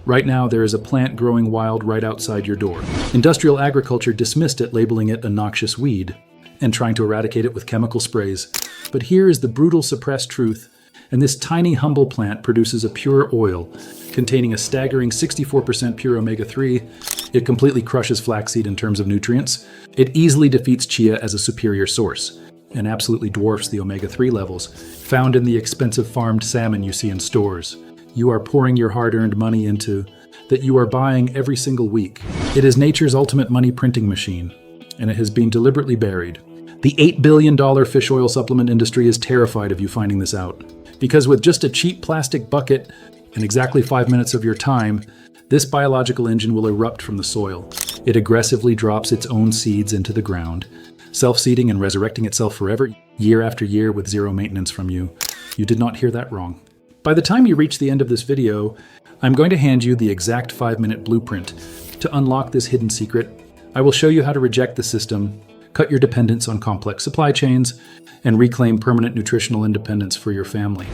Right now, there is a plant growing wild right outside your door. Industrial agriculture dismissed it, labeling it a noxious weed and trying to eradicate it with chemical sprays. But here is the brutal, suppressed truth, and this tiny, humble plant produces a pure oil containing a staggering 64% pure omega-3. It completely crushes flaxseed in terms of nutrients. It easily defeats chia as a superior source and absolutely dwarfs the omega-3 levels found in the expensive farmed salmon you see in stores. You are pouring your hard-earned money into that you are buying every single week. It is nature's ultimate money printing machine, and it has been deliberately buried. The $8 billion fish oil supplement industry is terrified of you finding this out, because with just a cheap plastic bucket and exactly 5 minutes of your time, this biological engine will erupt from the soil. It aggressively drops its own seeds into the ground, self-seeding and resurrecting itself forever, year after year with zero maintenance from you. You did not hear that wrong. By the time you reach the end of this video, I'm going to hand you the exact 5-minute blueprint to unlock this hidden secret. I will show you how to reject the system, cut your dependence on complex supply chains, and reclaim permanent nutritional independence for your family.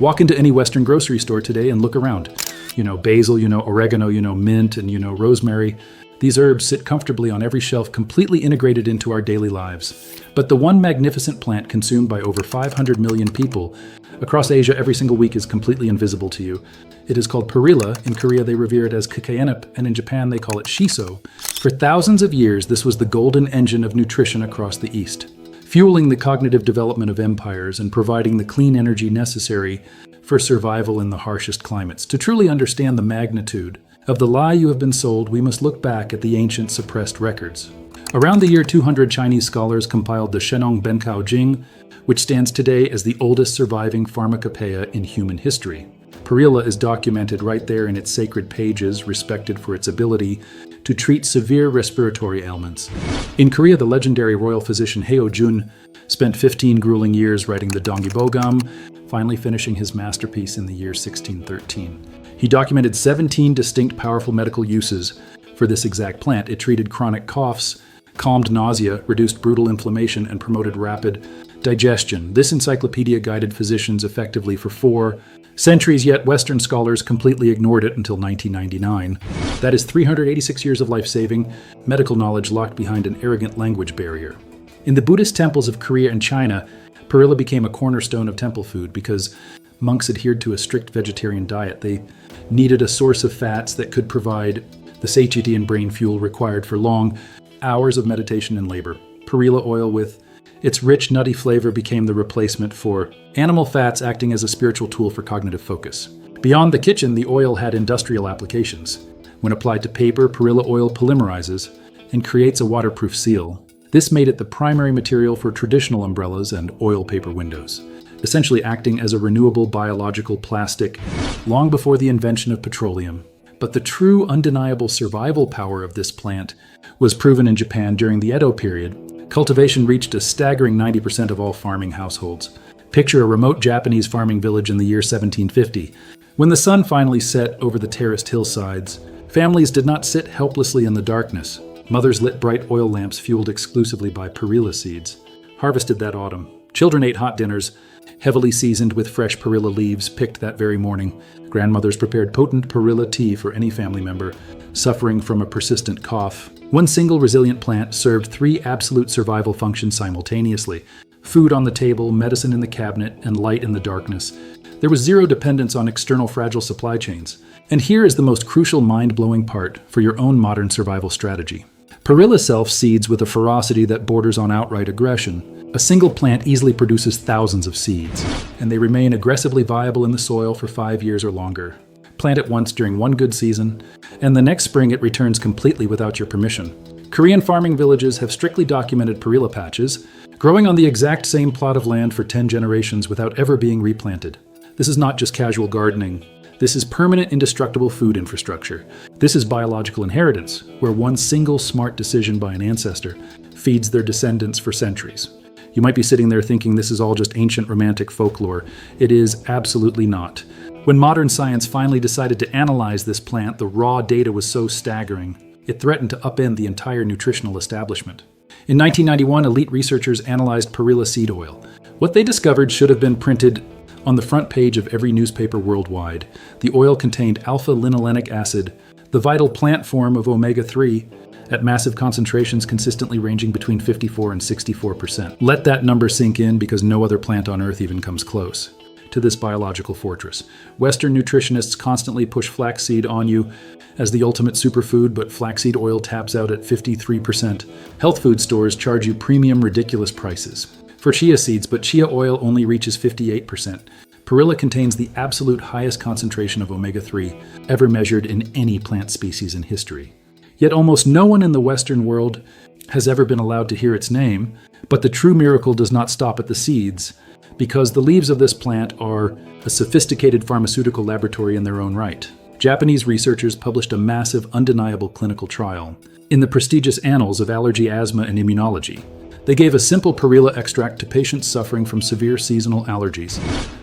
Walk into any Western grocery store today and look around. You know basil, you know oregano, you know mint, and you know rosemary. These herbs sit comfortably on every shelf, completely integrated into our daily lives. But the one magnificent plant consumed by over 500 million people across Asia every single week is completely invisible to you. It is called perilla. In Korea, they revere it as kakaenep, and in Japan, they call it shiso. For thousands of years, this was the golden engine of nutrition across the East, fueling the cognitive development of empires and providing the clean energy necessary for survival in the harshest climates. To truly understand the magnitude of the lie you have been sold, we must look back at the ancient suppressed records. Around the year 200, Chinese scholars compiled the Shenong Bencao Jing, which stands today as the oldest surviving pharmacopoeia in human history. Perilla is documented right there in its sacred pages, respected for its ability to treat severe respiratory ailments. In Korea, the legendary royal physician Heo Jun spent 15 grueling years writing the Donggibogam, finally finishing his masterpiece in the year 1613. He documented 17 distinct powerful medical uses for this exact plant. It treated chronic coughs, calmed nausea, reduced brutal inflammation, and promoted rapid digestion. This encyclopedia guided physicians effectively for 4 centuries, yet Western scholars completely ignored it until 1999. That is 386 years of life-saving medical knowledge locked behind an arrogant language barrier. In the Buddhist temples of Korea and China, perilla became a cornerstone of temple food because monks adhered to a strict vegetarian diet. They needed a source of fats that could provide the satiety and brain fuel required for long hours of meditation and labor. Perilla oil, with its rich, nutty flavor, became the replacement for animal fats, acting as a spiritual tool for cognitive focus. Beyond the kitchen, the oil had industrial applications. When applied to paper, perilla oil polymerizes and creates a waterproof seal. This made it the primary material for traditional umbrellas and oil paper windows, essentially acting as a renewable biological plastic long before the invention of petroleum. But the true, undeniable survival power of this plant was proven in Japan during the Edo period. Cultivation reached a staggering 90% of all farming households. Picture a remote Japanese farming village in the year 1750. When the sun finally set over the terraced hillsides, families did not sit helplessly in the darkness. Mothers lit bright oil lamps fueled exclusively by perilla seeds, harvested that autumn. Children ate hot dinners, heavily seasoned with fresh perilla leaves picked that very morning. Grandmothers prepared potent perilla tea for any family member suffering from a persistent cough. One single resilient plant served 3 absolute survival functions simultaneously: food on the table, medicine in the cabinet, and light in the darkness. There was zero dependence on external fragile supply chains. And here is the most crucial, mind-blowing part for your own modern survival strategy. Perilla self-seeds with a ferocity that borders on outright aggression. A single plant easily produces thousands of seeds, and they remain aggressively viable in the soil for 5 years or longer. Plant it once during one good season, and the next spring it returns completely without your permission. Korean farming villages have strictly documented perilla patches, growing on the exact same plot of land for 10 generations without ever being replanted. This is not just casual gardening. This is permanent, indestructible food infrastructure. This is biological inheritance, where one single smart decision by an ancestor feeds their descendants for centuries. You might be sitting there thinking this is all just ancient romantic folklore. It is absolutely not. When modern science finally decided to analyze this plant, the raw data was so staggering, it threatened to upend the entire nutritional establishment. In 1991, elite researchers analyzed perilla seed oil. What they discovered should have been printed on the front page of every newspaper worldwide. The oil contained alpha-linolenic acid, the vital plant form of omega-3, at massive concentrations consistently ranging between 54 and 64%. Let that number sink in, because no other plant on Earth even comes close to this biological fortress. Western nutritionists constantly push flaxseed on you as the ultimate superfood, but flaxseed oil taps out at 53%. Health food stores charge you premium, ridiculous prices for chia seeds, but chia oil only reaches 58%. Perilla contains the absolute highest concentration of omega-3 ever measured in any plant species in history. Yet almost no one in the Western world has ever been allowed to hear its name, but the true miracle does not stop at the seeds, because the leaves of this plant are a sophisticated pharmaceutical laboratory in their own right. Japanese researchers published a massive, undeniable clinical trial in the prestigious Annals of Allergy, Asthma, and Immunology. They gave a simple perilla extract to patients suffering from severe seasonal allergies.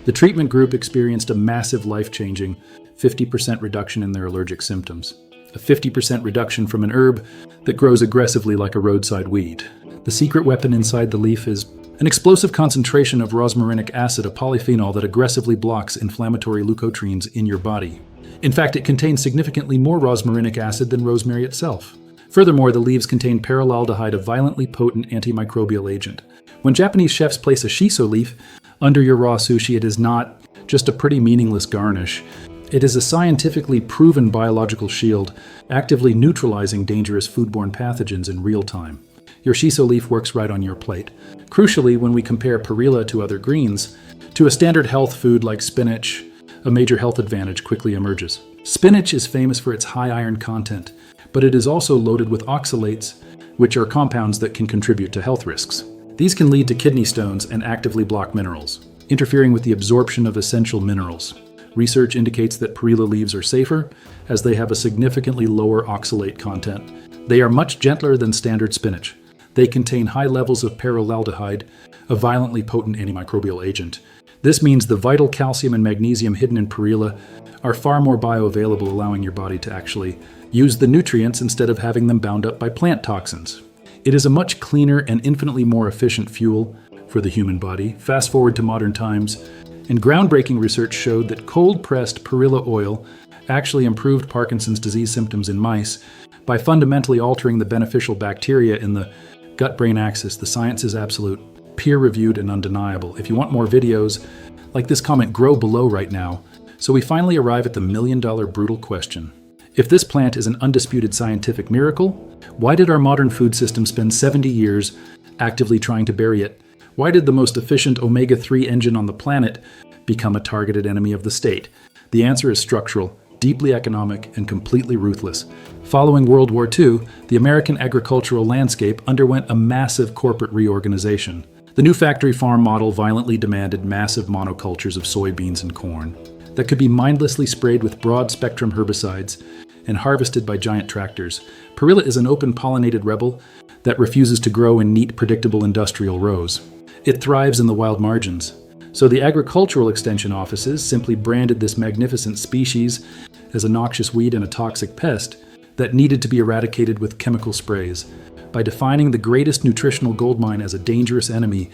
The treatment group experienced a massive, life-changing 50% reduction in their allergic symptoms. A 50% reduction from an herb that grows aggressively like a roadside weed. The secret weapon inside the leaf is an explosive concentration of rosmarinic acid, a polyphenol that aggressively blocks inflammatory leukotrienes in your body. In fact, it contains significantly more rosmarinic acid than rosemary itself. Furthermore, the leaves contain paraldehyde, a violently potent antimicrobial agent. When Japanese chefs place a shiso leaf under your raw sushi, it is not just a pretty meaningless garnish. It is a scientifically proven biological shield, actively neutralizing dangerous foodborne pathogens in real time. Your shiso leaf works right on your plate. Crucially, when we compare perilla to other greens, to a standard health food like spinach, a major health advantage quickly emerges. Spinach is famous for its high iron content, but it is also loaded with oxalates, which are compounds that can contribute to health risks. These can lead to kidney stones and actively block minerals, interfering with the absorption of essential minerals. Research indicates that perilla leaves are safer, as they have a significantly lower oxalate content. They are much gentler than standard spinach. They contain high levels of paraldehyde, a violently potent antimicrobial agent. This means the vital calcium and magnesium hidden in perilla are far more bioavailable, allowing your body to actually use the nutrients instead of having them bound up by plant toxins. It is a much cleaner and infinitely more efficient fuel for the human body. Fast forward to modern times, and groundbreaking research showed that cold-pressed perilla oil actually improved Parkinson's disease symptoms in mice by fundamentally altering the beneficial bacteria in the gut-brain axis. The science is absolute, peer-reviewed, and undeniable. If you want more videos like this, comment grow below right now. So we finally arrive at the million-dollar brutal question. If this plant is an undisputed scientific miracle, why did our modern food system spend 70 years actively trying to bury it? Why did the most efficient omega-3 engine on the planet become a targeted enemy of the state? The answer is structural, deeply economic, and completely ruthless. Following World War II, the American agricultural landscape underwent a massive corporate reorganization. The new factory farm model violently demanded massive monocultures of soybeans and corn that could be mindlessly sprayed with broad-spectrum herbicides and harvested by giant tractors. Perilla is an open-pollinated rebel that refuses to grow in neat, predictable industrial rows. It thrives in the wild margins. So the agricultural extension offices simply branded this magnificent species as a noxious weed and a toxic pest that needed to be eradicated with chemical sprays. By defining the greatest nutritional goldmine as a dangerous enemy,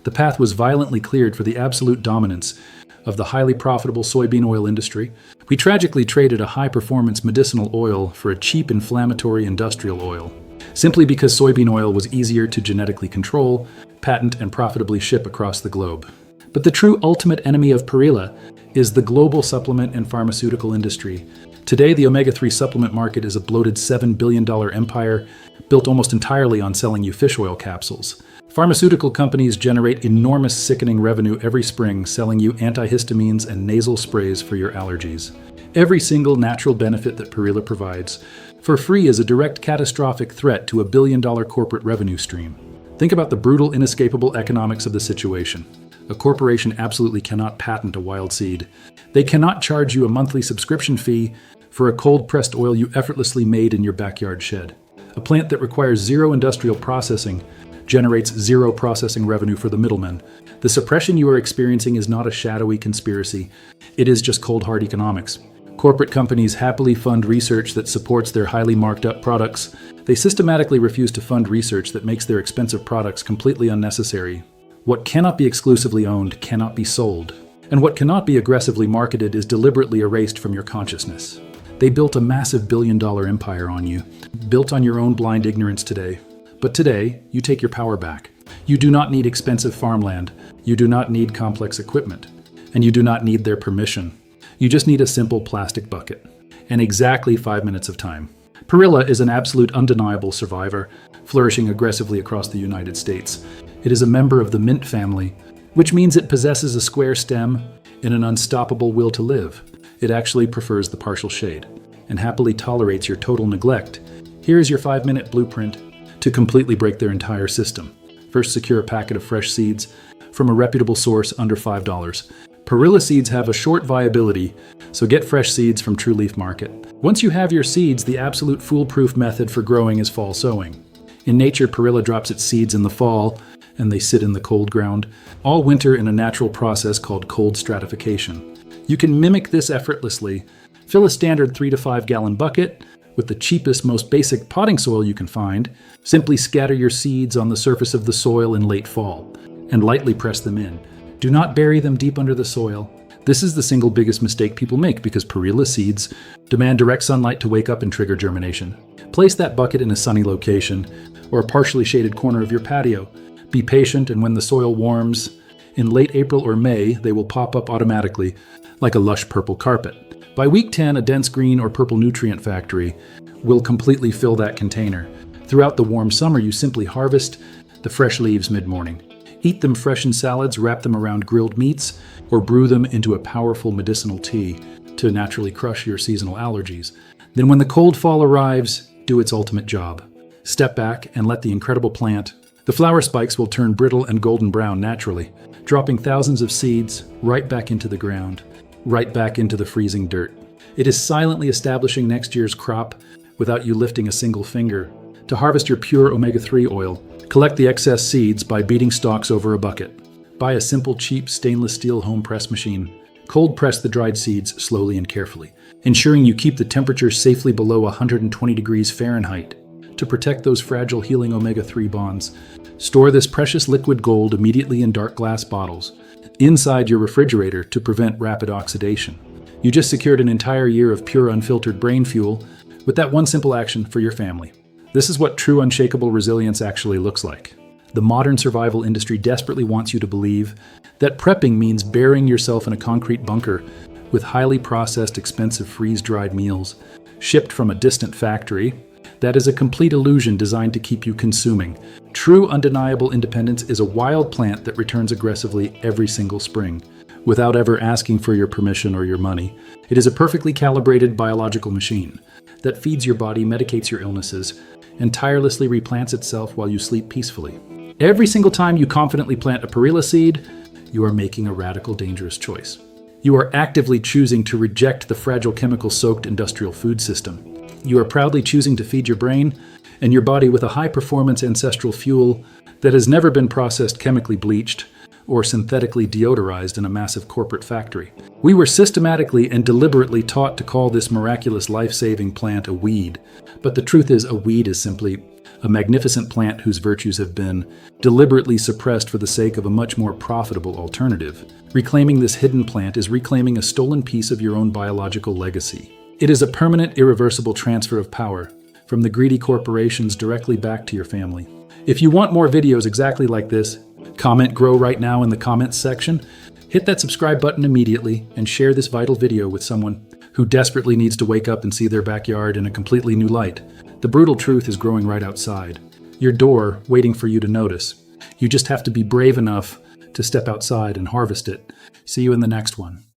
the path was violently cleared for the absolute dominance of the highly profitable soybean oil industry. We tragically traded a high-performance medicinal oil for a cheap inflammatory industrial oil, simply because soybean oil was easier to genetically control, patent, and profitably ship across the globe. But the true ultimate enemy of perilla is the global supplement and pharmaceutical industry. Today, the omega-3 supplement market is a bloated $7 billion empire built almost entirely on selling you fish oil capsules. Pharmaceutical companies generate enormous, sickening revenue every spring selling you antihistamines and nasal sprays for your allergies. Every single natural benefit that perilla provides for free is a direct catastrophic threat to a billion-dollar corporate revenue stream. Think about the brutal, inescapable economics of the situation. A corporation absolutely cannot patent a wild seed. They cannot charge you a monthly subscription fee for a cold-pressed oil you effortlessly made in your backyard shed. A plant that requires zero industrial processing generates zero processing revenue for the middlemen. The suppression you are experiencing is not a shadowy conspiracy. It is just cold hard economics. Corporate companies happily fund research that supports their highly marked up products. They systematically refuse to fund research that makes their expensive products completely unnecessary. What cannot be exclusively owned cannot be sold. And what cannot be aggressively marketed is deliberately erased from your consciousness. They built a massive billion-dollar empire on you, built on your own blind ignorance today. But today, you take your power back. You do not need expensive farmland. You do not need complex equipment. And you do not need their permission. You just need a simple plastic bucket. And exactly 5 minutes of time. Perilla is an absolute undeniable survivor, flourishing aggressively across the United States. It is a member of the mint family, which means it possesses a square stem and an unstoppable will to live. It actually prefers the partial shade and happily tolerates your total neglect. Here is your 5-minute blueprint to completely break their entire system. First, secure a packet of fresh seeds from a reputable source under $5. Perilla seeds have a short viability, so get fresh seeds from True Leaf Market. Once you have your seeds, the absolute foolproof method for growing is fall sowing. In nature, Perilla drops its seeds in the fall, and they sit in the cold ground all winter in a natural process called cold stratification. You can mimic this effortlessly. Fill a standard 3 to 5 gallon bucket with the cheapest, most basic potting soil you can find. Simply scatter your seeds on the surface of the soil in late fall and lightly press them in. Do not bury them deep under the soil. This is the single biggest mistake people make because Perilla seeds demand direct sunlight to wake up and trigger germination. Place that bucket in a sunny location or a partially shaded corner of your patio. Be patient, and when the soil warms in late April or May, they will pop up automatically like a lush purple carpet. By week 10, a dense green or purple nutrient factory will completely fill that container. Throughout the warm summer, you simply harvest the fresh leaves mid-morning. Eat them fresh in salads, wrap them around grilled meats, or brew them into a powerful medicinal tea to naturally crush your seasonal allergies. Then when the cold fall arrives, do its ultimate job. Step back and let the incredible plant. The flower spikes will turn brittle and golden brown naturally, dropping thousands of seeds right back into the ground, right back into the freezing dirt. It is silently establishing next year's crop without you lifting a single finger. To harvest your pure omega-3 oil, collect the excess seeds by beating stalks over a bucket. Buy a simple, cheap stainless steel home press machine. Cold press the dried seeds slowly and carefully, ensuring you keep the temperature safely below 120 degrees Fahrenheit to protect those fragile healing omega-3 bonds. Store this precious liquid gold immediately in dark glass bottles inside your refrigerator to prevent rapid oxidation. You just secured an entire year of pure unfiltered brain fuel with that one simple action for your family. This is what true unshakable resilience actually looks like. The modern survival industry desperately wants you to believe that prepping means burying yourself in a concrete bunker with highly processed, expensive freeze-dried meals shipped from a distant factory. That is a complete illusion designed to keep you consuming. True undeniable independence is a wild plant that returns aggressively every single spring, without ever asking for your permission or your money. It is a perfectly calibrated biological machine that feeds your body, medicates your illnesses, and tirelessly replants itself while you sleep peacefully. Every single time you confidently plant a Perilla seed, you are making a radical, dangerous choice. You are actively choosing to reject the fragile chemical-soaked industrial food system. You are proudly choosing to feed your brain and your body with a high-performance ancestral fuel that has never been processed, chemically bleached, or synthetically deodorized in a massive corporate factory. We were systematically and deliberately taught to call this miraculous life-saving plant a weed. But the truth is, a weed is simply a magnificent plant whose virtues have been deliberately suppressed for the sake of a much more profitable alternative. Reclaiming this hidden plant is reclaiming a stolen piece of your own biological legacy. It is a permanent, irreversible transfer of power from the greedy corporations directly back to your family. If you want more videos exactly like this, comment "Grow" right now in the comments section. Hit that subscribe button immediately and share this vital video with someone who desperately needs to wake up and see their backyard in a completely new light. The brutal truth is growing right outside your door, waiting for you to notice. You just have to be brave enough to step outside and harvest it. See you in the next one.